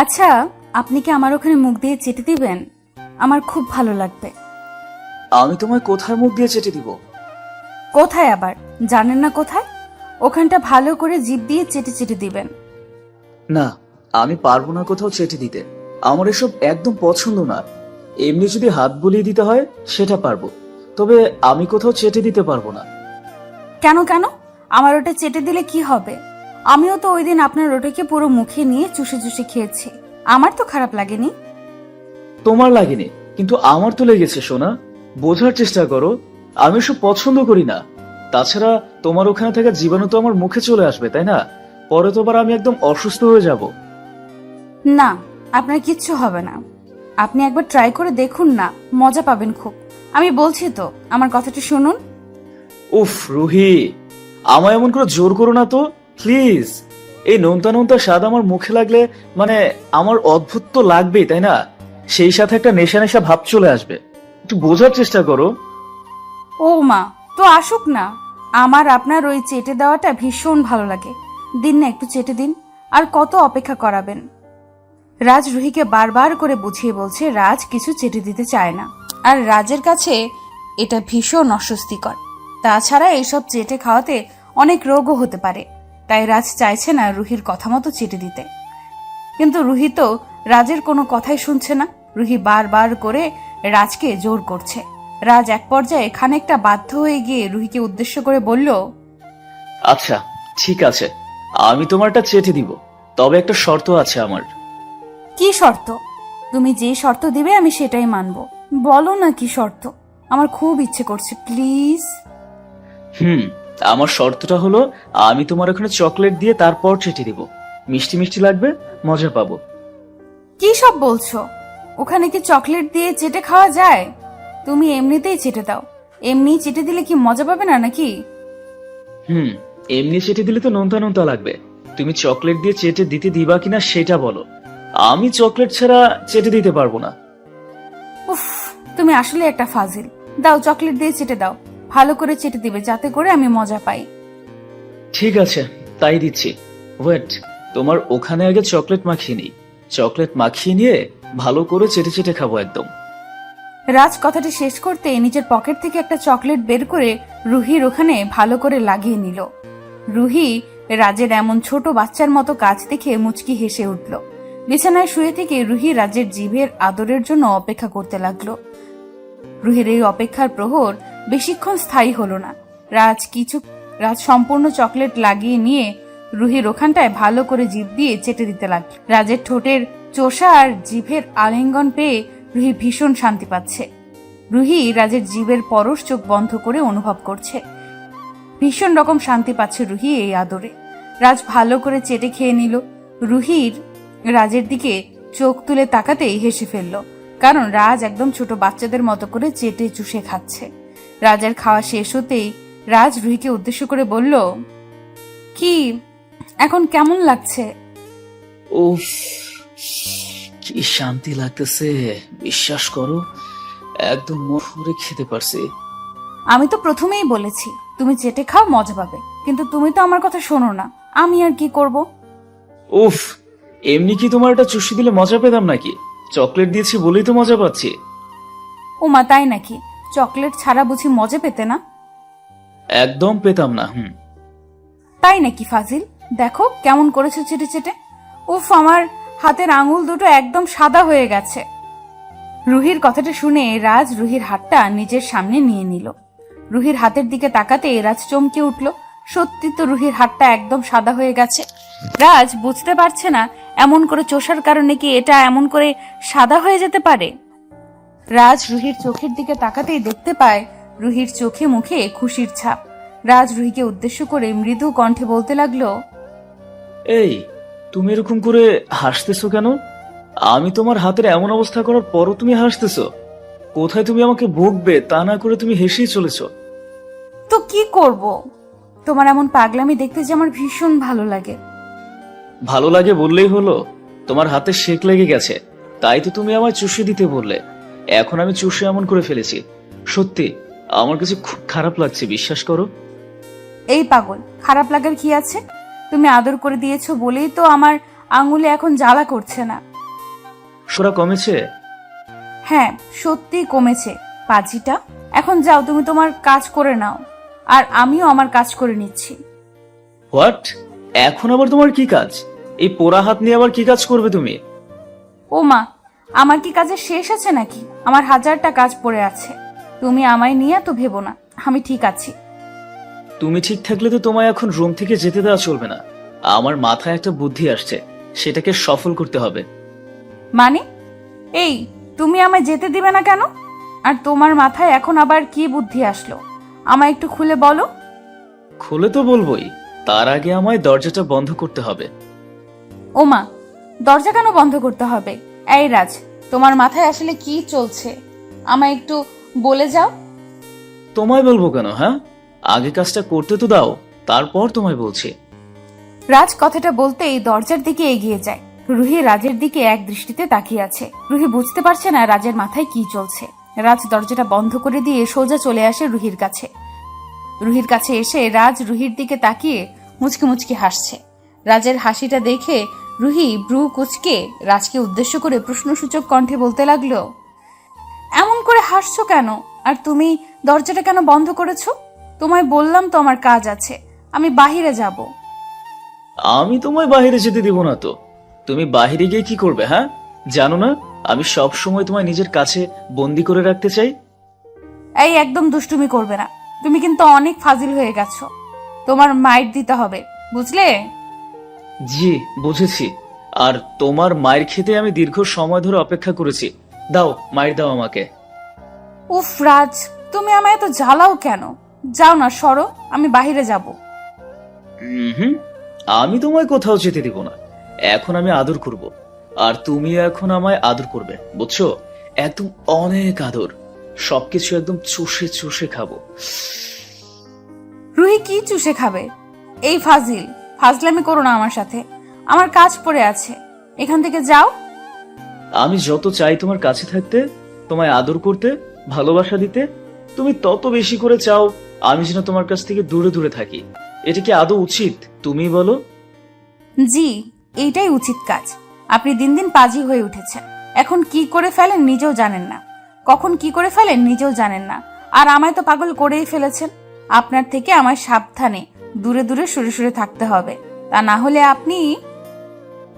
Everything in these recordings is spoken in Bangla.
আচ্ছা, আপনি কি আমার ওখানে মুখ দিয়ে চেটে দিবেন? আমার খুব ভালো লাগবে। আমি তোমায় কোথায় মুখ দিয়ে চেটে দিব? কোথায় আবার? জানেন না কোথায়? ওখানটা ভালো করে জিভ দিয়ে চেটে চেটে দিবেন। না, আমি পারবো না কোথাও চেটে দিতে। আমার এসব একদম পছন্দ না। এমনি যদি হাত বুলিয়ে দিতে হয় সেটা পারবো, তবে আমি কোথাও চেটে দিতে পারবো না। কেন কেন? আমার ওটা চেটে দিলে কি হবে? আমিও তো ওই দিন আপনার ওটাকে পুরো মুখে নিয়ে চুষে চুষে খেয়েছি। আমার তো খারাপ লাগেনি। তোমার লাগেনি, কিন্তু আমার তো লেগেছে সোনা। বোঝার চেষ্টা করো, আমি এসব পছন্দ করি না। তাছাড়া তোমার ওখানে থাকা জীবাণু তো আমার মুখে চলে আসবে, তাই না? পরে তো আবার আমি একদম অসুস্থ হয়ে যাব। না, আপনার কিচ্ছু হবে না। আপনি একবার ট্রাই করে দেখুন না, মজা পাবেন খুব। আমি বলছি তো, আমার কথাটা শুনুন। উফ রুহি, আমায় এমন করে জোর করো না তো, প্লিজ। এই নোনতা নোনতা স্বাদ আমার মুখে লাগলে মানে আমার অদ্ভুত তো লাগবেই, তাই না? সেই সাথে একটা নেশা নেশা ভাব চলে আসবে। একটু বোঝার চেষ্টা করো। ও মা, তো আসুক না। আমার আপনার ওই চেটে দেওয়াটা ভীষণ ভালো লাগে। দিন না, একটু চেটে দিন। আর কত অপেক্ষা করাবেন? রাজ রুহিকে বারবার করে বুঝিয়ে বলছে রাজ কিছু চেটে দিতে চায় না, আর রাজের কাছে এটা ভীষণ অস্বস্তিকর। তাছাড়া এইসব চেটে খাওয়াতে অনেক রোগও হতে পারে, তাই রাজ চাইছে না রুহির কথা মতো চেটে দিতে। কিন্তু রুহি তো রাজের কোনো কথাই শুনছে না। রুহি বারবার করে রাজকে জোর করছে। রাজ এক পর্যায়ে খানিকটা বাধ্য হয়ে গিয়ে রুহিকে উদ্দেশ্য করে বলল, আচ্ছা, ঠিক আছে, আমি তোমারটা চেটে দিব, তবে একটা শর্ত আছে আমার। কি শর্ত? তুমি যে শর্ত দিবে আমি সেটাই মানবো। বলো না কি শর্ত? আমার খুব ইচ্ছে করছে, প্লিজ। হুম, আমার শর্তটা হলো আমি তোমার ওখানে চকলেট দিয়ে তারপর চেটে দিব। মিষ্টি মিষ্টি লাগবে, মজা পাবো। কি সব বলছো? ওখানে কি চকলেট দিয়ে চেটে খাওয়া যায়? তুমি এমনিতেই চেটে দাও। এমনি চেটে দিলে কি মজা পাবে না নাকি? হুম, এমনি চেটে দিলে তো নোনতা নোনতা লাগবে। তুমি চকলেট দিয়ে চেটে দিতে দিবা কিনা সেটা বলো। আমি চকলেট ছাড়া চেটে দিতে পারবো না। উফ, তুমি আসলে একটা ফাজিল। দাও, চকলেট দিয়ে চেটে দাও। ভালো করে চেটে দিবে যাতে করে আমি মজা পাই। ঠিক আছে, তাই দিচ্ছি। ওয়েট, তোমার ওখানে আগে চকলেট মাখিয়ে নিই। চকলেট মাখিয়ে নিয়ে ভালো করে চেটে চেটে খাবো একদম। রাজ কথাটি শেষ করতে নিজের পকেট থেকে একটা চকলেট বের করে রুহির ওখানে ভালো করে লাগিয়ে নিল। রুহি রাজের এমন ছোট বাচ্চার মতো কাজ দেখে মুচকি হেসে উঠল। বিছানায় শুয়ে থেকে রুহি রাজের জিভের আদরের জন্য অপেক্ষা করতে লাগলো। রুহির এই অপেক্ষার প্রহর বেশিক্ষণ স্থায়ী হলো না। রাজ সম্পূর্ণ চকলেট লাগিয়ে নিয়ে রুহির ওখানটায় ভালো করে জিভ দিয়ে চেটে দিতে লাগলো। রাজের ঠোঁটের চোষা আর জিভের আলিঙ্গন পেয়ে রুহি ভীষণ শান্তি পাচ্ছে। রুহি রাজের জিভের পরশ চোখ বন্ধ করে অনুভব করছে। ভীষণ রকম শান্তি পাচ্ছে রুহি এই আদরে। রাজ ভালো করে চেটে খেয়ে নিল। রুহির রাজের দিকে চোখ তুলে তাকাতেই হেসে ফেলল, কারণ রাজ একদম ছোট বাচ্চাদের মতো করে চেটে চুষে খাচ্ছে। রাজের খাওয়া শেষ হতেই রাজ রুহিকে উদ্দেশ্য করে বলল, কি এখন কেমন লাগছে? উফ, কি শান্তি লাগতেছে, বিশ্বাস করো। একদম মন ভরে খেতে পারছি। আমি তো প্রথমেই বলেছি তুমি চেটে খাও, মজা পাবে, কিন্তু তুমি তো আমার কথা শোনো না। আমি আর কি করব? উফ, এমনি কি তোমার এটা চুষি দিলে মজা পেতাম নাকি? চকলেট দিয়েছি বলেই তো মজা পাচ্ছি। ওমা, তাই নাকি? চকলেট ছাড়া বুঝি মজা পেতে না? একদম পেতাম না। তাই নাকি ফাজিল? দেখো কেমন করেছো চেটে চেটে। উফ, আমার হাতের আঙুল দুটো একদম সাদা হয়ে গেছে। রুহির কথাটা শুনে রাজ রুহির হাতটা নিজের সামনে নিয়ে নিল। রুহির হাতের দিকে তাকাতে রাজ চমকে উঠল। সত্যি তো রুহির হাতটা একদম সাদা হয়ে গেছে। রাজ বুঝতে পারছে না এমন করে চোষার কারণে কি এটা এমন করে সাদা হয়ে যেতে পারে। রাজ রুহির চোখের দিকে তাকাতেই দেখতে পায় রুহির চোখে মুখে খুশির ছাপ। রাজ রুহিকে উদ্দেশ্য করে মৃদু কণ্ঠে বলতে লাগলো, এই, তুমি এরকম করে হাসতেছো কেন? আমি তোমার হাতের এমন অবস্থা করার পরও তুমি হাসতেছো। কোথায় তুমি আমাকে বকবে তা না করে তুমি হেসেই চলেছো। তো কি করব? তোমার এমন পাগলামি দেখতে যে আমার ভীষণ ভালো লাগে। ভালো লাগে বললেই হলো? তোমার হাতে শেক লেগে গেছে, তাই তো তুমি আমায় চুষে দিতে বললে। এখন আমি চুষে এমন করে ফেলেছি। সত্যি আমার কাছে খুব খারাপ লাগছে, বিশ্বাস করো। এই পাগল, খারাপ লাগার কি আছে? তুমি আদর করে দিয়েছো বলেই তো আমার আঙুলে এখন জ্বালা করছে না। সোরা কমেছে? হ্যাঁ, সত্যি কমেছে পাজিটা। এখন যাও, তুমি তোমার কাজ করে নাও, আর আমিও আমার কাজ করে নিচ্ছি। হোয়াট? এখন আবার তোমার কি কাজ? এই পোড়া হাত নিয়ে আবার কি কাজ করবে তুমি? ও মা, আমার কি কাজের শেষ আছে নাকি? আমার হাজারটা কাজ পড়ে আছে। তুমি আমায় নিয়ে তো ভেবো না, আমি ঠিক আছি। তুমি ঠিক থাকলে তো তোমায় এখন রুম থেকে যেতে দেওয়া চলবে না। আমার মাথায় একটা বুদ্ধি আসছে, সেটাকে সফল করতে হবে। মানে? এই, তুমি আমায় যেতে দিবে না কেন? আর তোমার মাথায় এখন আবার কি বুদ্ধি আসলো? আমায় একটু খুলে বলো। খুলে তো বলবোই, তার আগে আমায় দরজাটা বন্ধ করতে হবে। ও মা, দরজা কেন বন্ধ করতে হবে? এই রাজ, তোমার মাথায় আসলে কি চলছে আমায় একটু বলে যাও। তোমায় বলবো কেন? হ্যাঁ, আগে কাজটা করতে তো দাও, তারপর তোমায় বলছি। রাজ কথাটা বলতেই দরজার দিকে এগিয়ে যায়। রুহি রাজের দিকে এক দৃষ্টিতে তাকিয়ে আছে। রুহি বুঝতে পারছে না রাজের মাথায় কি চলছে। রাজ দরজাটা বন্ধ করে দিয়ে সোজা চলে আসে রুহির কাছে। রুহির কাছে এসে রাজ রুহির দিকে তাকিয়ে মুচকি মুচকি হাসছে। রাজের হাসিটা দেখে রুহি ব্রু কুচকে রাজকে উদ্দেশ্য করে প্রশ্নসূচক কণ্ঠে বলতে লাগলো, এমন করে হাসছো কেন? আর তুমি দরজাটা কেন বন্ধ করেছো? তোমায় বললাম তো আমার কাজ আছে, আমি বাহিরে যাব। আমি তোমায় বাইরে যেতে দিব না তো। তুমি বাইরে গিয়ে কি করবে? হ্যাঁ, জানো না আমি সব সময় তোমায় নিজের কাছে বন্দি করে রাখতে চাই। এই, একদম দুষ্টুমি করবে না। তুমি কিন্তু অনেক ফাজিল হয়ে গেছো। তোমার মাইর দিতে হবে, বুঝলে? জি, বুঝেছি। আর তোমার মায়ের খেতে আমি দীর্ঘ সময় ধরে অপেক্ষা করেছি। দাও, মায়ের দাও আমাকে। উফ রাজ, তুমি আমায় এত জ্বালাও কেন? যাও না, সরো, আমি বাহিরে যাব। হুম, আমি তোমায় কোথাও যেতে দিব না। এখন আমি আদর করব, আর তুমি এখন আমায় আদর করবে, বুঝছো? একদম অনেক আদর, সবকিছু একদম চুষে চুষে খাবো। রুহি কি চুষে খাবে? এই ফাজলামি করো না আমার সাথে। আমার কাজ পড়ে আছে, এখান থেকে যাও। আমি যত চাই তোমার কাছে থাকতে, তোমায় আদর করতে, ভালোবাসা দিতে, তুমি তত বেশি করে চাও আমি যেন তোমার কাছ থেকে দূরে দূরে থাকি। এটা কি আদৌ উচিত? তুমি বলো। জি, এইটাই উচিত কাজ। আপনি দিন দিন পাজি হয়ে উঠেছেন। এখন কি করে ফেলেন নিজেও জানেন না, কখন কি করে ফেলেন নিজেও জানেন না। আর আমায় তো পাগল করেই ফেলেছেন। আপনার থেকে আমায় সাবধানে দূরে দূরে সরে সরে থাকতে হবে, তা না হলে আপনি।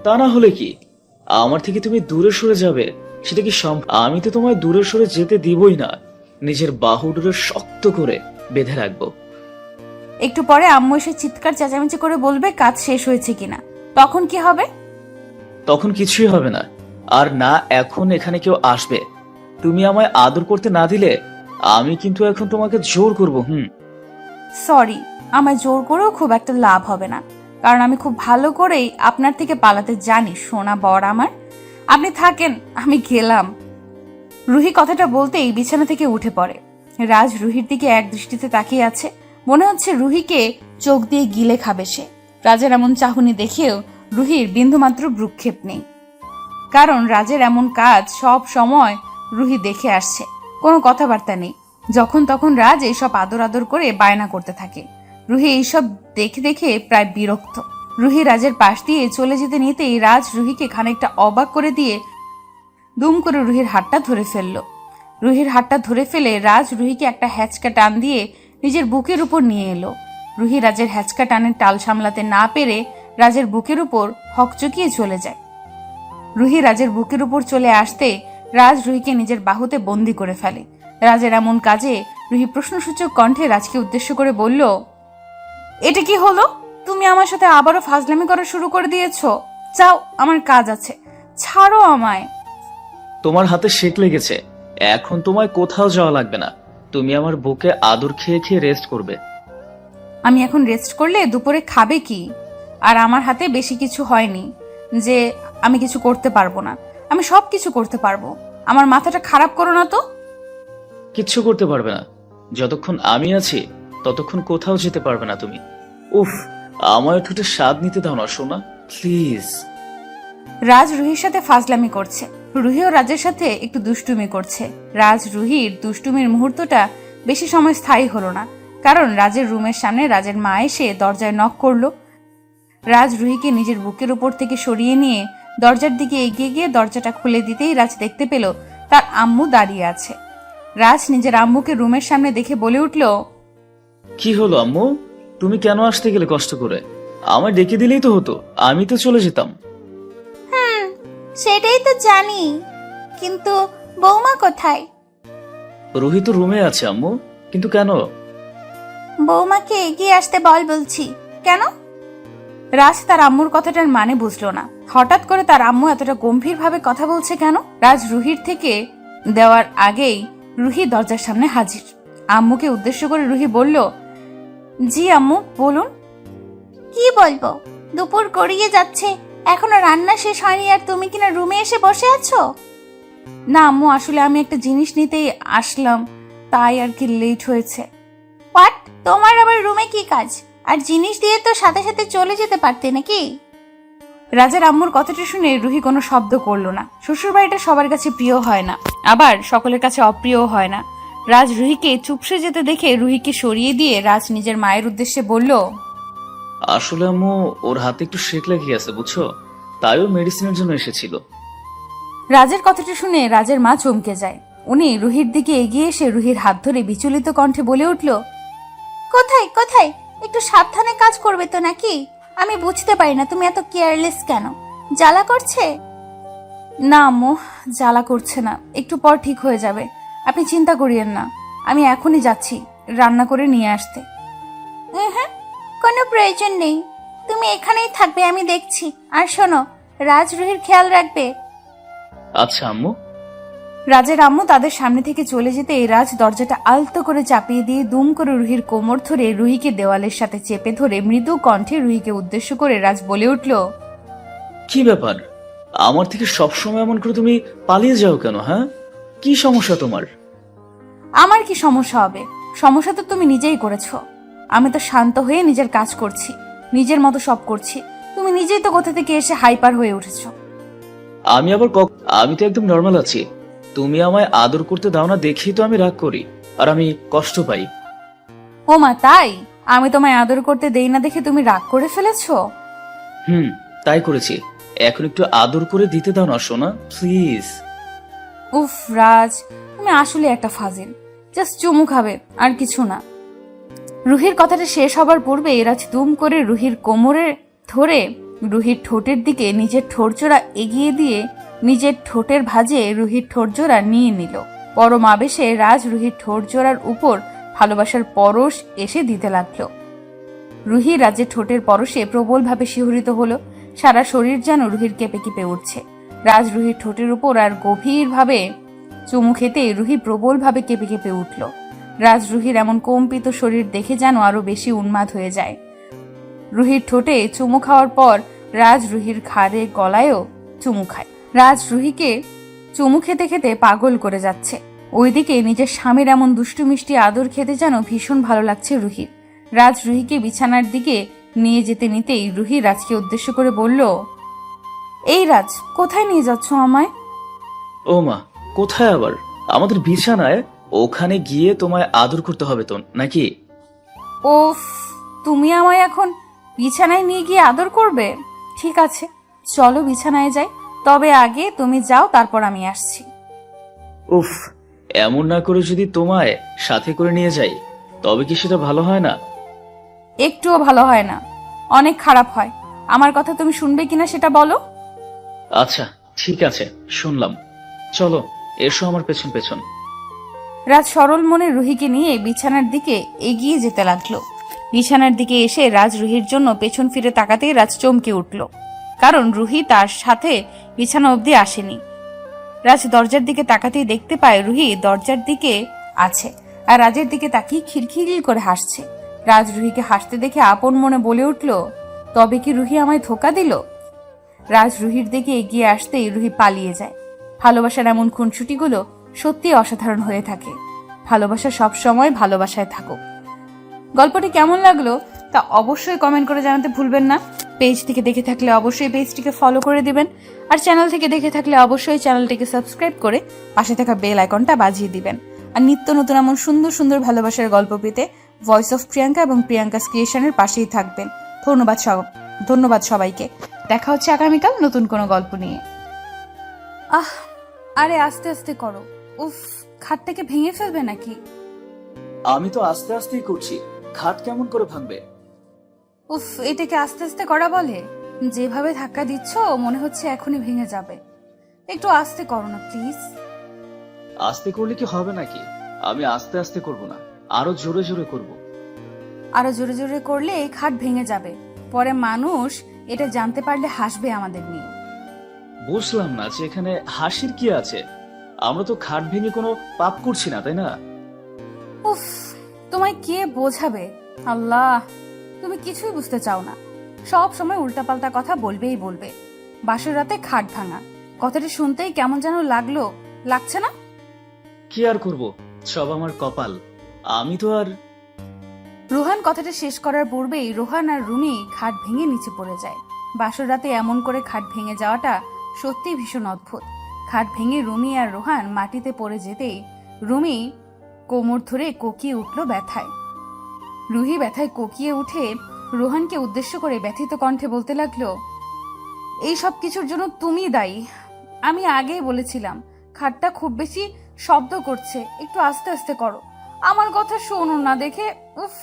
তা না হলে কি? আমার থেকে তুমি দূরে সরে যাবে? সেটা কি সম্ভব? আমি তো তোমায় দূরে সরে যেতে দিবই না, নিজের বাহু দুটো শক্ত করে বেঁধে রাখবো। একটু পরে আম্মু এসে চিৎকার চেঁচামেচি করে বলবে কাজ শেষ হয়েছে কিনা। তখন কি হবে? তখন কিছুই হবে না। আর না এখন এখানে কেউ আসবে। তুমি আমায় আদর করতে না দিলে আমি কিন্তু এখন তোমাকে জোর করব। সরি, আমায় জোর করেও খুব একটা লাভ হবে না, কারণ আমি খুব ভালো করেই আপনার থেকে পালাতে জানি সোনা বর আমার। আপনি থাকেন, আমি গেলাম। রুহি কথাটা বলতেই বিছানা থেকে উঠে পড়ে। রাজ রুহির দিকে এক দৃষ্টিতে তাকিয়ে আছে। মনে হচ্ছে রুহিকে চোখ দিয়ে গিলে খাবে সে। রাজের এমন চাহনি দেখেও রুহির বিন্দুমাত্র ভ্রুক্ষেপ নেই, কারণ রাজের এমন কাজ সব সময় রুহি দেখে আসছে। কোনো কথাবার্তা নেই। যখন তখন রাজ এইসব আদর আদর করে বায়না করতে থাকে। রুহি এইসব দেখে দেখে প্রায় বিরক্ত। রুহি রাজের পাশ দিয়ে চলে যেতে নিতেই রাজ রুহিকে খানিকটা অবাক করে দিয়ে দুম করে রুহির হাতটা ধরে ফেলল। রুহির হাতটা ধরে ফেলে রাজ রুহিকে একটা হ্যাচকা টান দিয়ে নিজের বুকের উপর নিয়ে এলো। রুহি রাজের হ্যাচকা টানের টাল সামলাতে না পেরে রাজের বুকের উপর হকচকিয়ে চলে যায়। রুহি রাজের বুকের উপর চলে আসতে রাজ রুহিকে নিজের বাহুতে বন্দি করে ফেলে। রাজের এমন কাজে রুহি প্রশ্নসূচক কণ্ঠে রাজকে উদ্দেশ্য করে বলল, এটা কি হলো? তুমি আমার সাথে আবারও ফাজলামি করা শুরু করে দিয়েছো। যাও, আমার কাজ আছে, ছাড়ো আমায়। তোমার হাতে শেক লেগেছে, এখন তোমায় কোথাও যাওয়া লাগবে না। তুমি আমার বুকে আদর খেয়ে খেয়ে রেস্ট করবে। আমি এখন রেস্ট করলে দুপুরে খাবে কি? আর আমার হাতে বেশি কিছু হয়নি যে আমি কিছু করতে পারবো না। আমি সব কিছু করতে পারবো। আমার মাথাটা খারাপ করো না তো। কিচ্ছু করতে পারবে না। যতক্ষণ আমি আছি ততক্ষণ কোথাও যেতে পারবে না তুমি। উফ, আমার ঠোঁটে স্বাদ নিতে দাও না সোনা, প্লিজ। রাজ রুহির সাথে ফাজলামি করছে, রুহিও রাজের সাথে একটু দুষ্টুমি করছে। রাজ রুহির দুষ্টুমির মুহূর্তটা বেশি সময় স্থায়ী হলো না, কারণ রাজের রুমের সামনে রাজের মা এসে দরজায় নক করলো। রাজ রুহিকে নিজের বুকের উপর থেকে সরিয়ে নিয়ে দরজার দিকে এগিয়ে গিয়ে দরজাটা খুলে দিতেই রাজ দেখতে পেল তার আম্মু দাঁড়িয়ে আছে। রাজ নিজের আম্মুকে রুমের সামনে দেখে বলে উঠল, কি হলো আম্মু, তুমি কেন আসতে গেলে কষ্ট করে? আমায় ডেকে দিলেই তো হতো, আমি তো চলে যেতাম। সেটাই তো জানি, কিন্তু বৌমা কোথায়? রুহি তো রুমে আছে আম্মু, কিন্তু কেন? বৌমাকে এগিয়ে আসতে বল বলছি। কেন? রাজ তার আম্মুর কথাটার মানে বুঝলো না। হঠাৎ করে তার আম্মু এতটা গম্ভীর ভাবে কথা বলছে কেন? রাজ রুহির থেকে দেওয়ার আগেই রুহি দরজার সামনে হাজির। আম্মুকে উদ্দেশ্য করে রুহি বলল, জি আম্মু বলুন। কি বলবো, দুপুর গড়িয়ে যাচ্ছে, এখনো রান্না শেষ হয়নি আর তুমি কিনা রুমে এসে বসে আছো? না আম্মু, আসলে আমি একটা জিনিস নিতেই আসলাম, তাই আর কি লেট হয়েছে। হোয়াট? তোমার আবার রুমে কি কাজ? আর জিনিস দিয়ে তো সাথে সাথে চলে যেতে পারতে নাকি? রাজের আম্মুর কথাটা শুনে রুহি কোনো শব্দ করলো না। শ্বশুর বাড়িটা সবার কাছে প্রিয় হয় না, আবার সকলের কাছে অপ্রিয় হয় না। রাজ রুহিকে চুপসে যেতে দেখে রুহিকে সরিয়ে দিয়ে রাজ নিজের মায়ের উদ্দেশ্যে বলল, আসলে আম্মু, ওর হাতে একটু শেক লেগে গেছে বুঝছো, তাই ও মেডিসিনের জন্য এসেছিল। রাজের কথাটা শুনে রাজের মা চমকে যায়। উনি রুহির দিকে এগিয়ে এসে রুহির হাত ধরে বিচলিত কণ্ঠে বলে উঠল, কোথায় কোথায়? একটু সাবধানে কাজ করবে তো নাকি? আমি বুঝতে পারি না তুমি এত কেয়ারলেস কেন। জ্বালা করছে? না আম্মু, জ্বালা করছে না, একটু পর ঠিক হয়ে যাবে, আপনি চিন্তা করিয়েন না। আমি এখনই যাচ্ছি রান্না করে নিয়ে আসতে। হ্যাঁ, কোনো প্রয়োজন নেই, তুমি এখানেই থাকবে, আমি দেখছি। আর শোনো, রাজ রুহির খেয়াল রাখবে। আচ্ছা আম্মু। রাজের আম্মু তাদের সামনে থেকে চলে যেতে রাজ দরজাটা আলতো করে চাপিয়ে দিয়ে দুম করে রুহির কোমর ধরে রুহিকে দেওয়ালের সাথে চেপে ধরে মৃদু কণ্ঠে রুহিকে উদ্দেশ্য করে রাজ বলে উঠল, কি ব্যাপার, আমার থেকে সবসময় এমন করে তুমি পালিয়ে যাও কেন? হ্যাঁ, কি সমস্যা তোমার? আমার কি সমস্যা হবে? সমস্যা তো তুমি নিজেই করেছো। আমি তো শান্ত হয়ে নিজের কাজ করছি, নিজের মতো সব করছি, তুমি নিজেই তো কোথা থেকে এসে হাইপার হয়ে উঠেছো। আমি তো একদম নর্মাল আছি। তুমি আমায় আদর করতে দাও না দেখেই তো আমি রাগ করি আর আমি কষ্ট পাই। ও মা, তাই? আমি তোমায় আদর করতে দেই না দেখে তুমি রাগ করে ফেলেছো? তাই করেছি। এখন একটু আদর করে দিতে দাও না সোনা, প্লিজ। উফ রাজ, তুমি আসলে একটা ফাজিল, জাস্ট চুমু খাবে আর কিছু না। রুহির কথাটা শেষ হবার পূর্বে রাজ দুম করে রুহির কোমরে ধরে রুহির ঠোঁটের দিকে নিজের ঠোঁটজোড়া এগিয়ে দিয়ে নিজের ঠোঁটের ভাঁজে রুহির ঠোঁটজোড়া নিয়ে নিল। পরম আবেশে রাজ রুহির ঠোঁটজোড়ার উপর ভালোবাসার পরশ এসে দিতে লাগলো। রুহি রাজের ঠোঁটের পরশে প্রবলভাবে শিহরিত হলো। সারা শরীর যেন রুহির কেঁপে কেঁপে উঠছে। রাজ রুহির ঠোঁটের উপর আর গভীরভাবে চুমু খেতে রুহি প্রবলভাবে কেঁপে কেঁপে উঠল। রাজ রুহির এমন কম্পিত শরীর দেখে যেন আরো বেশি উন্মাদ হয়ে যায়। রুহির ঠোঁটে চুমু খাওয়ার পর রাজ রুহির ঘাড়ে গলায়ও চুমু খায়। রাজ রুহিকে চুমু খেতে খেতে পাগল করে যাচ্ছে। ওইদিকে নিজের স্বামীর এমন দুষ্টু মিষ্টি আদর খেতে যেন ভীষণ ভালো লাগছে রুহির। রাজ রুহিকে বিছানার দিকে নিয়ে যেতে নিতেই রুহি রাজকে উদ্দেশ্য করে বলল, এই রাজ, কোথায় নিয়ে যাচ্ছ আমায়? ও মা, কোথায় আবার? আমাদের বিছানায়, ওখানে গিয়ে তোমায় আদর করতে হবে তো নাকি? ওফ, তুমি আমায় এখন বিছানায় নিয়ে গিয়ে আদর করবে? ঠিক আছে, চলো বিছানায় যাই, তবে আগে তুমি যাও, তারপর আমি আসছি। উফ, এমন না করে যদি তোমায় সাথে করে নিয়ে যাই তবে কি সেটা ভালো হয় না? একটুও ভালো হয় না, অনেক খারাপ হয়। আমার কথা তুমি শুনবে কিনা সেটা বলো। আচ্ছা ঠিক আছে, শুনলাম। চলো, এসো আমার পেছন পেছন। রাজ সরল মনে রুহিকে নিয়ে বিছানার দিকে এগিয়ে যেতে লাগলো। বিছানার দিকে এসে রাজ রুহির জন্য পেছন ফিরে তাকাতেই রাজ চমকে উঠল, কারণ রুহি তার সাথে বিছানা অবধি আসেনি। রাজ দরজার দিকে তাকাতেই দেখতে পায় রুহি দরজার দিকে আছে আর রাজের দিকে তাকিয়ে খিলখিল করে হাসছে। রাজ রুহিকে হাসতে দেখে আপন মনে বলে উঠল, তবে কি রুহি আমায় ধোকা দিল? রাজ রুহির দিকে এগিয়ে আসতেই রুহি পালিয়ে যায়। ভালোবাসার এমন খুনসুটিগুলো সত্যি অসাধারণ হয়ে থাকে। ভালোবাসা সব সময় ভালোবাসায় থাকুক। গল্পটি কেমন লাগলো তা অবশ্যই কমেন্ট করে জানাতে ভুলবেন না। পেজ থেকে দেখে থাকলে অবশ্যই পেজটিকে ফলো করে দিবেন, আর চ্যানেল থেকে দেখে থাকলে অবশ্যই চ্যানেলটিকে সাবস্ক্রাইব করে পাশে থাকা বেল আইকনটা বাজিয়ে দিবেন। আর নিত্য নতুন এমন সুন্দর সুন্দর ভালোবাসার গল্প পেতে ভয়েস অফ প্রিয়াঙ্কা এবং প্রিয়াঙ্কাস ক্রিয়েশনের পাশেই থাকবেন। ধন্যবাদ ধন্যবাদ সবাইকে। দেখা হচ্ছে আগামীকাল নতুন কোনো গল্প নিয়ে। আরে আস্তে আস্তে করো। উফ, খাটটাকে ভেঙে ফেলবে নাকি? আমি তো আস্তে আস্তেই করছি, খাট কেমন করে ভাঙবে? উফ, এটাকে আস্তে আস্তে করা বলে? যেভাবে ধাক্কা দিচ্ছ মনে হচ্ছে এখনই ভেঙে যাবে। একটু আস্তে করো না প্লিজ। আস্তে করলে কি হবে নাকি? আমি আস্তে আস্তে করব না, আরো জোরে জোরে করব। আরো জোরে জোরে করলে এই খাট ভেঙে যাবে, পরে মানুষ এটা জানতে পারলে হাসবে আমাদের নিয়ে। বুঝলাম না যে এখানে হাসির কি আছে? আমরা তো খাট ভেঙে কোনো পাপ করছি না, তাই না? উফ, তোমায় কে বোঝাবে? আল্লাহ, তুমি কিছুই বুঝতে চাও না, সব সময় উল্টাপাল্টা কথা বলবেই বলবে। বাসর রাতে খাট ভাঙা কথাটা শুনতেই কেমন যেন লাগছে না? কি আর করব, সব আমার কপাল। আমি তো আর রোহান কথাটা শেষ করার পূর্বেই রোহান আর রুমি খাট ভেঙে নিচে পড়ে যায়। বাসর রাতে এমন করে খাট ভেঙে যাওয়াটা সত্যিই ভীষণ অদ্ভুত। খাট ভেঙে রুমি আর রোহান মাটিতে পড়ে যেতেই রুমি কোমর ধরে কোকিয়ে উঠল ব্যথায়। রুহি ব্যথায় কোকিয়ে উঠে রোহানকে উদ্দেশ্য করে ব্যথিত কণ্ঠে বলতে লাগলো, এই সব কিছুর জন্য তুমি দায়ী। আমি আগেই বলেছিলাম খাটটা খুব বেশি শব্দ করছে, একটু আস্তে আস্তে করো। আমার কথা শোনো না দেখে। উফ।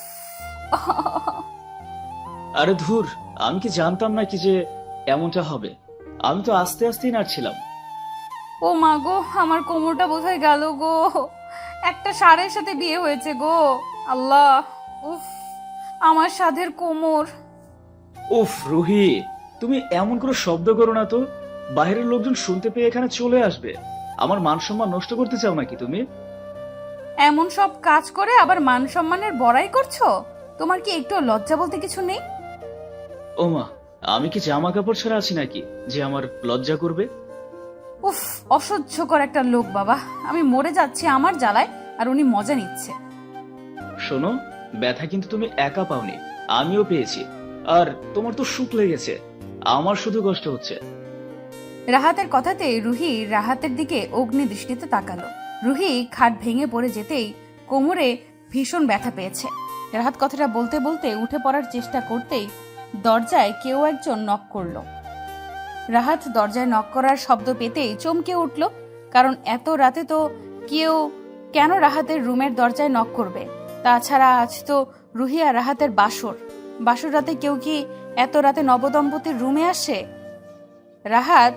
আরে ধুর, আমি কি জানতাম নাকি যে এমনটা হবে? আমি তো আস্তে আস্তেই নাড়ছিলাম। ও মা গো, আমার কোমরটা বোধহয় গেল গো। একটা ষাঁড়ের সাথে বিয়ে হয়েছে গো। আল্লাহ, উফ, আমার সাধের কোমর। উফ রুহি, তুমি এমন করে শব্দ করো না তো, বাইরের লোকজন শুনতে পেয়ে এখানে চলে আসবে। আমার মান সম্মান নষ্ট করতে চাও নাকি তুমি? এমন সব কাজ করে আবার মান সম্মানের বড়াই করছো? তোমার কি একটু লজ্জা বলতে কিছু নেই? ওমা, আমি কি জামা কাপড় ছাড়া আছি নাকি যে আমার লজ্জা করবে? উফ, অসহ্যকর একটা লোক বাবা। আমি মরে যাচ্ছি আমার জ্বালায়, আর উনি মজা নিচ্ছে। শোনো, ব্যথা কিন্তু তুমি একা পাওনি, আমিও পেয়েছি। আর তোমার তো সুখ লেগেছে, আমার শুধু কষ্ট হচ্ছে। রাহাতের কথাতে রুহি রাহাতের দিকে অগ্নি দৃষ্টিতে তাকালো। রুহি খাট ভেঙে পড়ে যেতেই কোমরে ভীষণ ব্যথা পেয়েছে। রাহাত কথাটা বলতে বলতে উঠে পড়ার চেষ্টা করতেই দরজায় কেউ একজন নক করলো। রাহাত দরজায় নক করার শব্দ পেতেই চমকে উঠল, কারণ এত রাতে তো কেন রাহাতের রুমের দরজায় নক করবে? তাছাড়া আজ তো রুহি আর রাহাতের বাসর রাতে কেউ কি এত রাতে নবদম্পতির রুমে আসে? রাহাত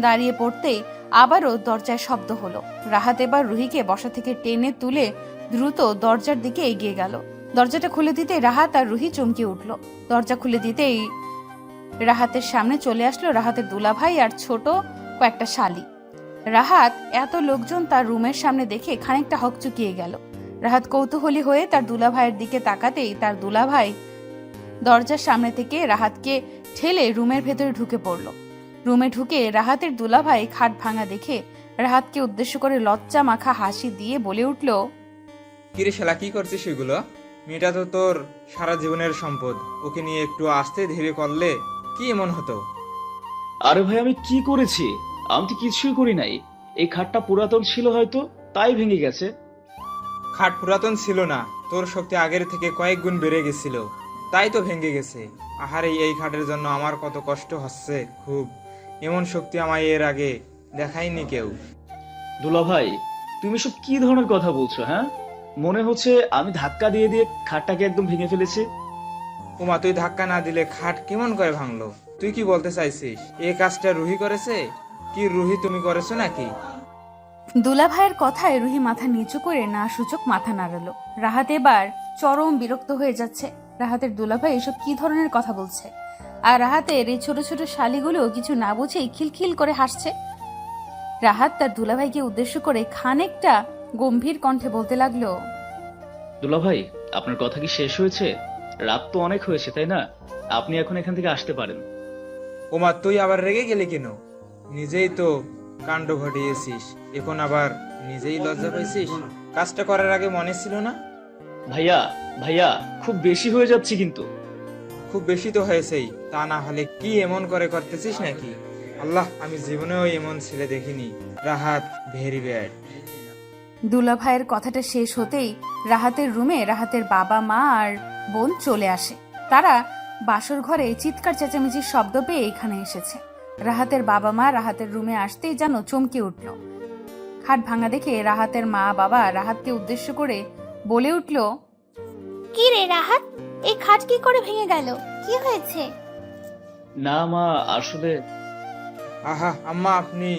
দাঁড়িয়ে পড়তেই আবারও দরজায় শব্দ হলো। রাহাত এবার রুহিকে বসা থেকে টেনে তুলে দ্রুত দরজার দিকে এগিয়ে গেল। দরজাটা খুলে দিতে রাহাত আর রুহি চমকে উঠল। দরজা খুলে দিতেই রাহাতের সামনে চলে আসলো রাহাতের দুলাভাই আর ছোট কয়েকটা শালি। রাহাত এত লোকজন তার রুমের সামনে দেখে খানিকটা হকচকিয়ে গেল। রাহাত কৌতূহলী হয়ে তার দুলাভাইয়ের দিকে তাকাতেই তার দুলাভাই দরজার সামনে থেকে রাহাতকে ঠেলে রুমের ভেতরে ঢুকে পড়ল। রুমে ঢুকে রাহাতের দুলাভাই খাট ভাঙা দেখে রাহাতকে উদ্দেশ্য করে লজ্জা মাখা হাসি দিয়ে বলে উঠল, কিরে শালা, কি করছিস এগুলো? মেয়েটা তো তোর সারা জীবনের সম্পদ, ওকে নিয়ে একটু আস্তে ধীরে করলে কি এমন হতো? আরে ভাই, আমি কি করেছি? আমি তো কিছুই করি নাই। এই খাটটা পুরাতন ছিল হয়তো, তাই ভেঙে গেছে। খাট পুরাতন ছিল না, তোর শক্তি আগের থেকে কয়েক গুণ বেড়ে গেছিল, তাই তো ভেঙে গেছে। আহারে, এই খাটের জন্য আমার কত কষ্ট হচ্ছে। খুব এমন শক্তি আমায় এর আগে দেখায়নি কেউ। দুলা ভাই, তুমি সব কি ধরনের কথা বলছো? হ্যাঁ, মনে হচ্ছে আমি ধাক্কা দিয়ে দিয়ে খাটটাকে একদম ভেঙে ফেলেছি। উমা, তুই ধাক্কা না দিলে খাট কেমন করে ভাঙলো? তুই কি বলতে চাইছিস এই কাজটা রুহি করেছে? কি রুহি তুমি করেছো নাকি? দুলাভাইয়ের কথায় রুহি মাথা নিচু করে না সূচক মাথা নাড়ালো। রাহাত এবার চরম বিরক্ত হয়ে যাচ্ছে। রাহাতের দুলাভাই এসব কি ধরনের কথা বলছে? আর রাহাতের এই ছোট ছোট শালিগুলো কিছু না বুঝেই খিলখিল করে হাসছে। রাহাত তার দুলাভাইকে উদ্দেশ্য করে খানিকটা গম্ভীর কণ্ঠে বলতে লাগলো, দুলা ভাই, আপনার কথা কি শেষ হয়েছে? রাত তো অনেক হয়েছে, তাই না? আপনি এখন এখান থেকে আসতে পারেন। ওমা, তুই আবার রেগে গেলি কেন? নিজেই তো কাণ্ড ঘটিয়েছিস, এখন আবার নিজেই লজ্জা পাইছিস? কাজটা করার আগে মনে ছিল না? ভাইয়া ভাইয়া, খুব বেশি হয়ে যাচ্ছে কিন্তু। খুব বেশি তো হয়েছেই, তা না হলে কি এমন করে করতেছিস নাকি? আল্লাহ, আমি জীবনেও এমন ছেলে দেখিনি। Rahat very bad. দুলাভাইয়ের কথাটা শেষ হতেই রাহাতের রুমে রাহাতের বাবা মা আর বোন চলে আসে। তারা বাসর ঘরে চিৎকার চেঁচামেচির শব্দ পেয়ে এখানে এসেছে। রাহাতের বাবা মা রাহাতের রুমে আসতেই যেন চমকে উঠল। খাট ভাঙা দেখে রাহাতের মা বাবা রাহাতকে উদ্দেশ্য করে বলে উঠল, কি রে রাহাত, এই খাট কি করে ভেঙে গেল? কি হয়েছে? না মা, আসলে আহা আম্মা, আপনি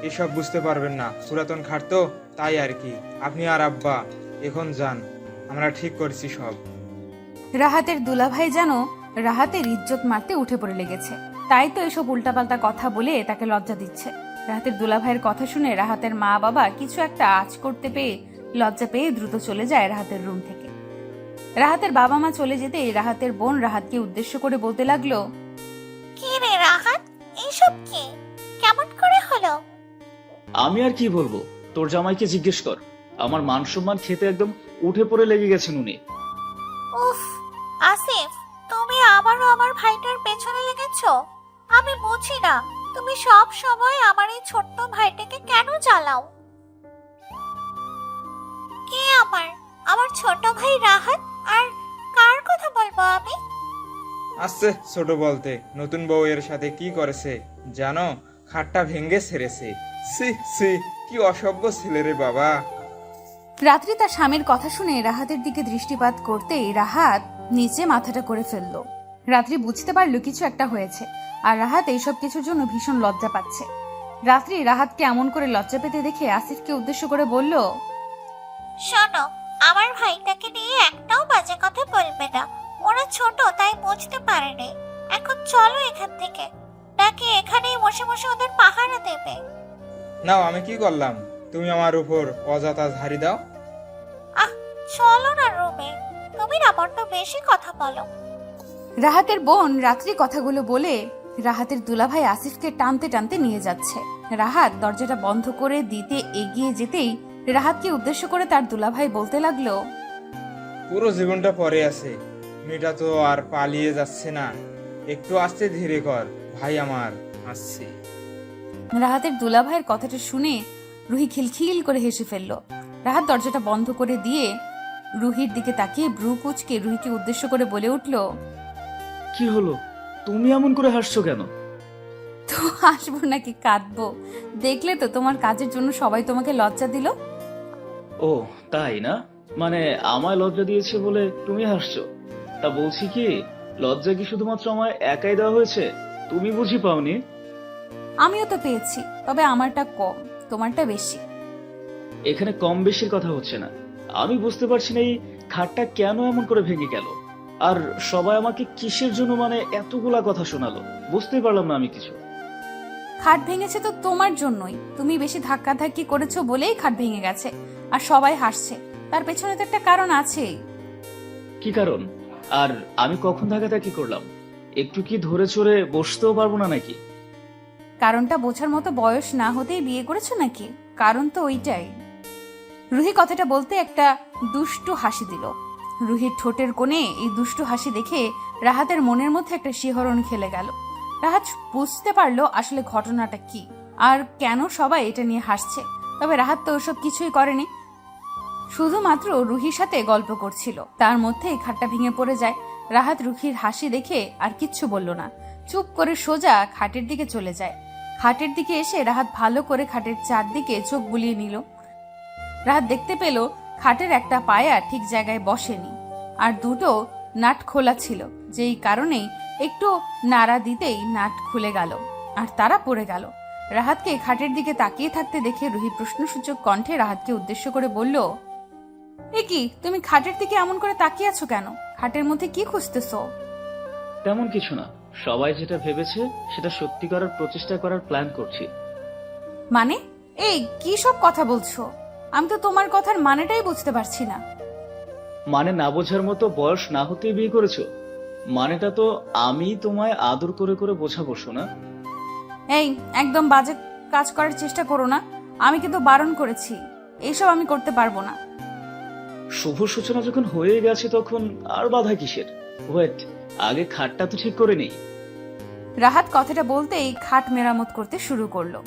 এসব বুঝতে পারবেন না, পুরাতন খাট তো, তাই আর কি। আপনি আর আব্বা এখন যান, আমরা ঠিক করছি সব। রাহাতের দুলাভাই যেন রাহাতের ইজ্জত মারতে উঠে পড়ে লেগেছে, তাই তো এসব উল্টাপাল্টা কথা বলে তাকে লজ্জা দিচ্ছে। রাহাতের দুলাভাইয়ের কথা শুনে রাহাতের মা বাবা কিছু একটা আঁচ করতে পেয়ে লজ্জা পেয়ে দ্রুত চলে যায় রাহাতের রুম থেকে। রাহাতের বাবা মা চলে যেতেই রাহাতের বোন রাহাতকে উদ্দেশ্য করে বলতে লাগলো, কি রে রাহাত, এইসব কি? কেমন করে হলো? আমি আর কি বলবো, তোর জামাইকে জিজ্ঞেস কর। আমার মান সম্মান খেতে একদম উঠে পড়ে লেগে গেছেন উনি। উফ আসিফ, তুমি আবারও আমার ভাইটার পেছনে লেগেছো। আমি বুঝি না তুমি সব সময় আমার এই ছোট্ট ভাইটাকে কেন জ্বালাও। কে আমার ছোট ভাই রাহাত? আর কার কথা বলবো আমি? আসছে ছোট বলতে, নতুন বউয়ের সাথে কি করেছে জানো? খাটটা ভেঙে ছেড়েছে। সি সি, কি অসভ্য ছেলে রে বাবা। রাত্রি তার স্বামীর কথা শুনে রাহাতের দিকে দৃষ্টিপাত করতেই রাহাত নিচে মাথাটা করে ফেললো। রাত্রি বুঝতে পারলো কিছু একটা হয়েছে, আর রাহাত এইসব কিছুর জন্য ভীষণ লজ্জা পাচ্ছে। রাত্রি রাহাতকে এমন করে লজ্জা পেতে দেখে আসিফকে উদ্দেশ্য করে বলল, শোনো, আমার ভাইটাকে নিয়ে একটাও বাজে কথা বলবে না। ওরা ছোট তাই বুঝতে পারেনি। এখন চলো এখান থেকে, নাকি এখানেই বসে বসে ওদের পাহারা দেবে? নাও, আমি কি করলাম? তুমি আমার উপর অযথা ঝাড়ি দাও। আহ, চলো না রুমে, তুমি না বড্ড বেশি কথা বলো। রাহাতের বোন রাত্রি কথাগুলো বলে রাহাতের দুলাভাই আসিফকে টানতে টানতে নিয়ে যাচ্ছে। রাহাত দরজাটা বন্ধ করে দিতে এগিয়ে যেতেই রাহাতকে উদ্দেশ্য করে তার দুলাভাই বলতে লাগলো, পুরো জীবনটা পরে আছে, মেয়েটা তো আর পালিয়ে যাচ্ছে না। একটু আস্তে ধীরে কর ভাই আমার, আসছে। রাহাতের দুলাভাইয়ের কথাটা শুনে রুহি খিলখিল করে হেসে ফেলল। রাহাত দরজাটা বন্ধ করে দিয়ে রুহির দিকে তাকিয়ে ব্রু কুচকে রুহিকে উদ্দেশ্য করে বলে উঠল, কি হলো, তুমি এমন করে হাসছো কেন? তো হাসবো নাকি কাঁদবো? দেখলে তো তোমার কাজের জন্য সবাই তোমাকে লজ্জা দিল। ও তাই না, মানে আমায় লজ্জা দিয়েছে বলে তুমি হাসছো? তা বলছি কি, লজ্জা কি শুধুমাত্র আমায় একাই দেওয়া হয়েছে? তুমি বুঝি পাওনি? আমিও তো পেয়েছি, তবে আমারটা কম, তোমারটা বেশি। এখানে কম বেশির কথা হচ্ছে না, আমি বুঝতে পারছি না এই খাটটা কেন এমন করে ভেঙে গেল, আর সবাই আমাকে কিসের জন্য মানে এতগুলা কথা শোনালো, বুঝতে পারলাম না আমি কিছু। খাট ভেঙেছে তো তোমার জন্যই, তুমি বেশি ধাক্কাধাক্কি করেছো বলেই খাট ভেঙে গেছে, আর সবাই হাসছে। তার পেছনে তো একটা কারণ আছেই। কি কারণ? আর আমি কখন ধাক্কাধাক্কি করলাম? একটু কি ধরে চড়ে বসতেও পারবো না নাকি? কারণটা বোঝার মতো বয়স না হতেই বিয়ে করেছো নাকি? কারণ তো ওইটাই। রুহি কথাটা বলতে একটা দুষ্টু হাসি দিল। রুহির ঠোঁটের কোণে এই দুষ্টু হাসি দেখে রাহাতের মনের মধ্যে একটা শিহরণ খেলে গেল। রাহাত বুঝতে পারলো আসলে ঘটনাটা কি আর কেন সবাই এটা নিয়ে হাসছে। তবে রাহাত তো ওসব কিছুই করেনি, শুধুমাত্র রুহির সাথে গল্প করছিল। তার মধ্যেই খাটটা ভেঙে পড়ে যায়। রাহাত রুহির হাসি দেখে আর কিচ্ছু বলল না, চুপ করে সোজা খাটের দিকে চলে যায়। খাটের দিকে এসে রাহাত ভালো করে খাটের চারদিকে চোখ বুলিয়ে নিল। রাহাত দেখতে পেল খাটের একটা পায়া ঠিক জায়গায় বসেনি, আর দুটো নাট খোলা ছিল, যেই কারণেই একটু নাড়া দিতেই নাট খুলে গেল আর তারা পড়ে গেল। রাহাতকে খাটের দিকে তাকিয়ে থাকতে দেখে রুহি প্রশ্নসূচক কণ্ঠে রাহাতকে উদ্দেশ্য করে বলল, এ কি, তুমি খাটের দিকে এমন করে তাকিয়ে আছো কেন? খাটের মধ্যে কি খুঁজতেছো? তেমন কিছু না, সবাই যেটা ভেবেছে সেটা সত্যি করার প্রচেষ্টা করার প্ল্যান করছি। মানে এই কি সব কথা বলছো? আমি তো তোমার কথার মানেটাই বুঝতে পারছি না। মানে না বোঝার মতো বয়স না হতেই বিয়ে করেছো? মানেটা তো আমি তোমায় আদর করে করে বোঝাবো শোনা। এই একদম বাজে কাজ করার চেষ্টা করো না, আমি কিন্তু বারণ করেছি, এইসব আমি করতে পারবো না। শুভ সূচনা যখন হয়ে গেছে তখন আর বাধা কিসের? ওয়েট, আগে খাটটা তো ঠিক করে নেই। রাহাত কথাটা বলতেই খাট মেরামত করতে শুরু করলো।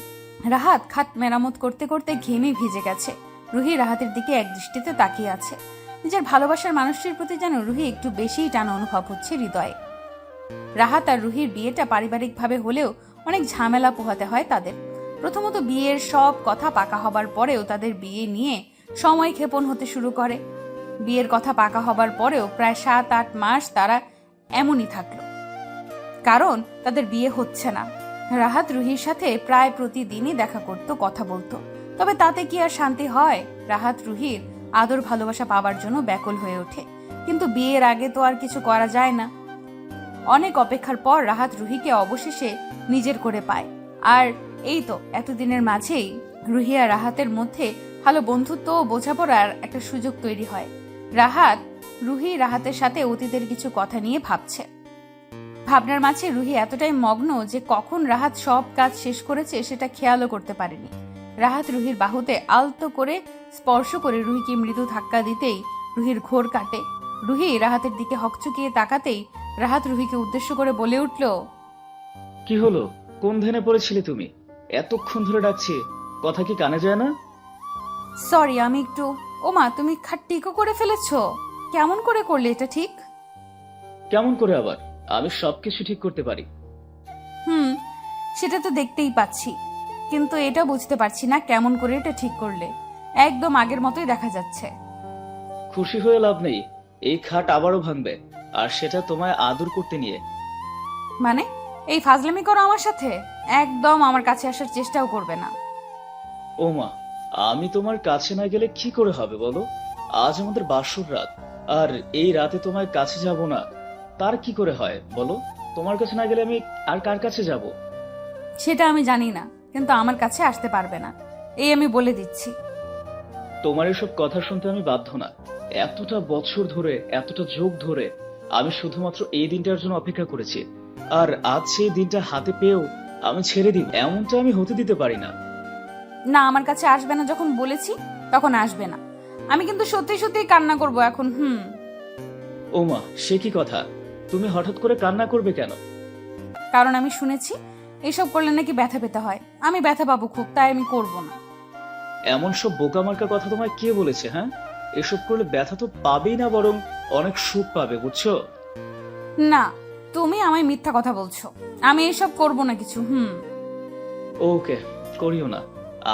রাহাত খাট মেরামত করতে করতে ঘেমে ভিজে গেছে। রুহি রাহাতের দিকে এক দৃষ্টিতে তাকিয়ে আছে। নিজের ভালোবাসার মানুষটির প্রতি যেন রুহি একটু বেশিই টান অনুভব হচ্ছে হৃদয়ে। রাহাত আর রুহির বিয়েটা পারিবারিকভাবে হলেও অনেক ঝামেলা পোহাতে হয় তাদের। প্রথমত বিয়ের সব কথা পাকা হবার পরেও তাদের বিয়ে নিয়ে সময় ক্ষেপণ হতে শুরু করে। বিয়ের কথা পাকা হবার পরেও প্রায় 7-8 মাস তারা এমনই থাকলো, কারণ তাদের বিয়ে হচ্ছে না। রাহাত রুহির সাথে প্রায় প্রতিদিনই দেখা করত, কথা বলতো, তবে তাতে কি আর শান্তি হয়? রাহাত রুহির আদর ভালোবাসা পাবার জন্য ব্যাকুল হয়ে ওঠে, কিন্তু বিয়ের আগে তো আর কিছু করা যায় না। অনেক অপেক্ষার পর রাহাত রুহিকে অবশেষে নিজের করে পায়। আর এই তো এতদিনের মাঝেই রুহি আর রাহাতের মধ্যে ভালো বন্ধুত্ব ও বোঝাপড়ার একটা সুযোগ তৈরি হয়। রাহাতের সাথে অতীতের কিছু কথা নিয়ে ভাবছে। ভাবনার মাঝে রুহি এতটাই মগ্ন যে কখন রাহাত সব কাজ শেষ করেছে সেটা খেয়ালও করতে পারেনি। রাহাত রুহির বাহুতে আলতো করে স্পর্শ করে রুহিকে মৃদু ধাক্কা দিতেই রুহির ঘোর কাটে। রুহি রাহাতের দিকে হকচকিয়ে তাকাতেই রাহাত রুহিকে উদ্দেশ্য করে বলে উঠল, কি হলো? কোন ধ্যানে পড়েছিলে তুমি? এতক্ষণ ধরে ডাকছি, কথা কি কানে যায় না? সরি, আমি একটু। ওমা, তুমি খাট্টিকো করে ফেলেছো? কেমন করে করলে এটা ঠিক? কেমন করে আবার? আমি সবকিছু ঠিক করতে পারি। সেটা তো দেখতেই পাচ্ছি, কিন্তু এটা বুঝতে পারছি না কেমন করে এটা ঠিক করলে। একদম আগের মতোই দেখা যাচ্ছে। খুশি হয়ে লাভ নেই, এই খাট আবারও ভাঙবে, আর সেটা তোমায় আদর করতে নিয়ে। মানে এই ফাজলামি করো আমার সাথে? একদম আমার কাছে আসার চেষ্টাও করবে না। ও মা, আমি তোমার কাছে না গেলে কি করে হবে বলো? আজ আমাদের বাসর রাত, আর এই রাতে তোমার কাছে যাব না তার কি করে হয় বলো? তোমার কাছে না গেলে আমি আর কার কাছে যাব? সেটা আমি জানি না, কিন্তু আমার কাছে আসতে পারবে না, এই আমি বলে দিচ্ছি। তোমার এসব কথা শুনতে আমি বাধ্য না। এতটা বছর ধরে, এতটা যুগ ধরে আমি শুধুমাত্র এই দিনটার জন্য অপেক্ষা করেছি, আর আজ সেই দিনটা হাতে পেয়েও আমি ছেড়ে দিই, এমনটা আমি হতে দিতে পারি না। না, আমার কাছে আসবে না যখন বলেছি তখন আসবে না। আমি কিন্তু সত্যি সত্যি কান্না করব এখন। ওমা, সে কি কথা? তুমি হঠাৎ করে কান্না করবে কেন? কারণ আমি শুনেছি এসব করলে নাকি ব্যথা পেতে হয়। আমি ব্যথা পাবো খুব, তাই আমি করব না। এমন সব বোকামার্কা কথা তোমায় কে বলেছে? হ্যাঁ, এসব করলে ব্যথা তো পাবেই না, বরং অনেক সুখ পাবে, বুঝছো? না, তুমি আমায় মিথ্যা কথা বলছো। আমি এসব করব না কিছু। ওকে, করিও না,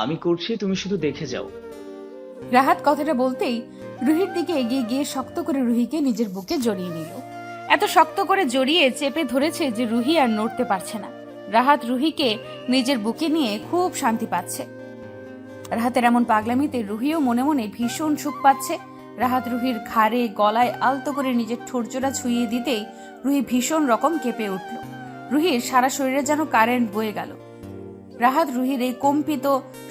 আমি করছি, তুমি শুধু দেখে যাও। রাহাত কথাটা বলতেই রুহির দিকে এগিয়ে গিয়ে শক্ত করে রুহিকে নিজের বুকে জড়িয়ে নিল। এত শক্ত করে জড়িয়ে চেপে ধরেছে যে রুহি আর নড়তে পারছে না। রাহাত রুহিকে নিজের বুকে নিয়ে খুব শান্তি পাচ্ছে। রাহাতের এমন পাগলামিতে রুহিও মনে মনে ভীষণ সুখ পাচ্ছে। রাহাত রুহির ঘাড়ে গলায় আলতো করে নিজের ঠোঁটজোড়া ছুঁয়ে দিতেই রুহি ভীষণ রকম কেঁপে উঠল। রুহির সারা শরীরে যেন কারেন্ট বয়ে গেল। রাহাত রুহির এই কম্পিত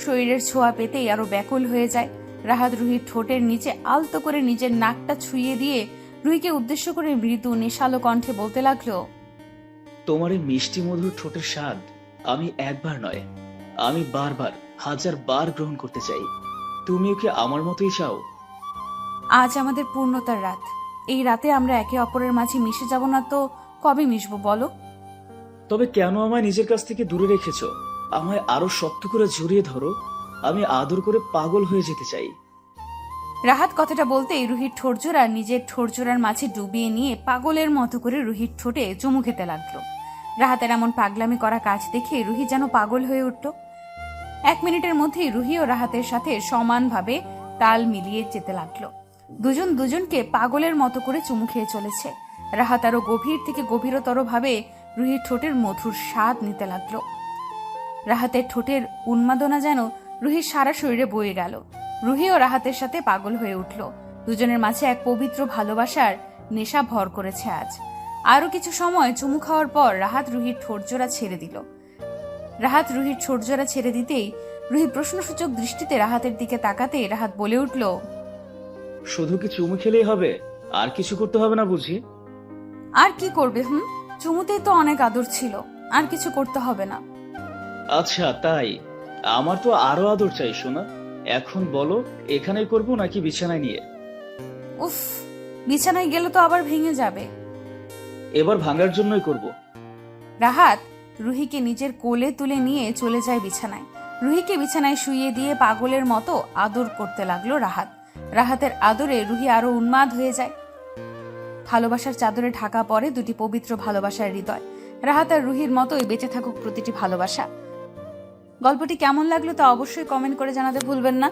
শরীরের ছোঁয়া পেতেই আরো ব্যাকুল হয়ে যায়। রাহাত রুহির ঠোঁটের নিচে আলতো করে নিজের নাকটা ছুঁয়ে দিয়ে রুহিকে উদ্দেশ্য করে মৃদু নেশালো কণ্ঠে বলতে লাগলো, তোমার এই মিষ্টি মধুর ঠোঁটের স্বাদ আমি একবার নয়, আমি বারবার, 1000 বার গ্রহণ করতে চাই। তুমিও কি আমার মতোই চাও? আজ আমাদের পূর্ণতার রাত। এই রাতে আমরা একে অপরের মাঝে মিশে যাব না তো কবে মিশবো বলো? তবে কেন আমায় নিজের কাছ থেকে দূরে রেখেছো? আমায় আরো শক্ত করে জড়িয়ে ধরো, আমি আদর করে পাগল হয়ে যেতে চাই। রাহাত কথাটা বলতেই রুহির ঠোঁটজোড়া নিজের ঠোঁটজোড়ার মাঝে ডুবিয়ে নিয়ে পাগলের মতো করে রুহির ঠোঁটে চুমু খেতে লাগলো। রাহাতের এমন পাগলামি করা কাজ দেখে রুহি যেন পাগল হয়ে উঠল। 1 মিনিটের মধ্যেই রুহি ও রাহাতের সাথে সমানভাবে তাল মিলিয়ে যেতে লাগলো। দুজন দুজনকে পাগলের মতো করে চুমু খেয়ে চলেছে। রাহাত আরো গভীর থেকে গভীরতর ভাবে রুহির ঠোঁটের মধুর স্বাদ নিতে লাগলো। রাহাতের ঠোঁটের উন্মাদনা যেন রুহির সারা শরীরে বয়ে গেল। রুহি ও রাহাতের সাথে পাগল হয়ে উঠল। দুজনের মাঝে এক পবিত্র ভালোবাসার নেশা ভর করেছে আজ। আরো কিছু সময় চুমু খাওয়ার পর রাহাত রুহির ঠোঁটজোড়া ছেড়ে দিল। রাহাত রুহির ঠোঁটজোড়া ছেড়ে দিতেই রুহি প্রশ্নসূচক দৃষ্টিতে রাহাতের দিকে তাকাতে রাহাত বলে উঠল, শুধু কি চুমু খেলেই হবে? আর কিছু করতে হবে না বুঝি? আর কি করবে? চুমুতেই তো অনেক আদর ছিল, আর কিছু করতে হবে না। আচ্ছা তাই, আমার তো আরো আদর চাই সোনা। এখন বলো, এখানেই করবো নাকি বিছানায় নিয়ে? উফ, বিছানায় গেলে তো আবার ভেঙে যাবে। এবার ভাঙার জন্যই করব। রাহাত রুহিকে নিজের কোলে তুলে নিয়ে চলে যায় বিছানায়। রুহিকে বিছানায় শুইয়ে দিয়ে পাগলের মতো আদর করতে লাগলো রাহাত। রাহাতের আদরে রুহি আরো উন্মাদ হয়ে যায়। ভালোবাসার চাদরে ঢাকা পড়ে দুটি পবিত্র ভালোবাসার হৃদয়। রাহাত আর রুহির মতোই বেঁচে থাকুক প্রতিটি ভালোবাসা। গল্পটি কেমন লাগলো তা অবশ্যই কমেন্ট করে জানাতে ভুলবেন না।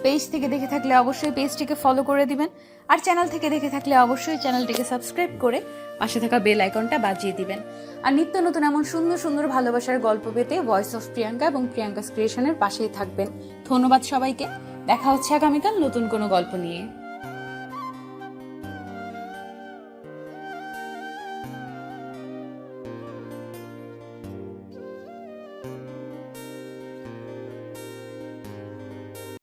পেজ থেকে দেখে থাকলে অবশ্যই পেজটিকে ফলো করে দিবেন, আর চ্যানেল থেকে দেখে থাকলে অবশ্যই চ্যানেলটিকে সাবস্ক্রাইব করে পাশে থাকা বেল আইকনটা বাজিয়ে দিবেন। আর নিত্য নতুন এমন সুন্দর সুন্দর ভালোবাসার গল্প পেতে ভয়েস অফ প্রিয়াঙ্কা এবং প্রিয়াঙ্কা ক্রিয়েশনের পাশেই থাকবেন। ধন্যবাদ সবাইকে। দেখা হচ্ছে আগামীকাল নতুন কোনো গল্প নিয়ে।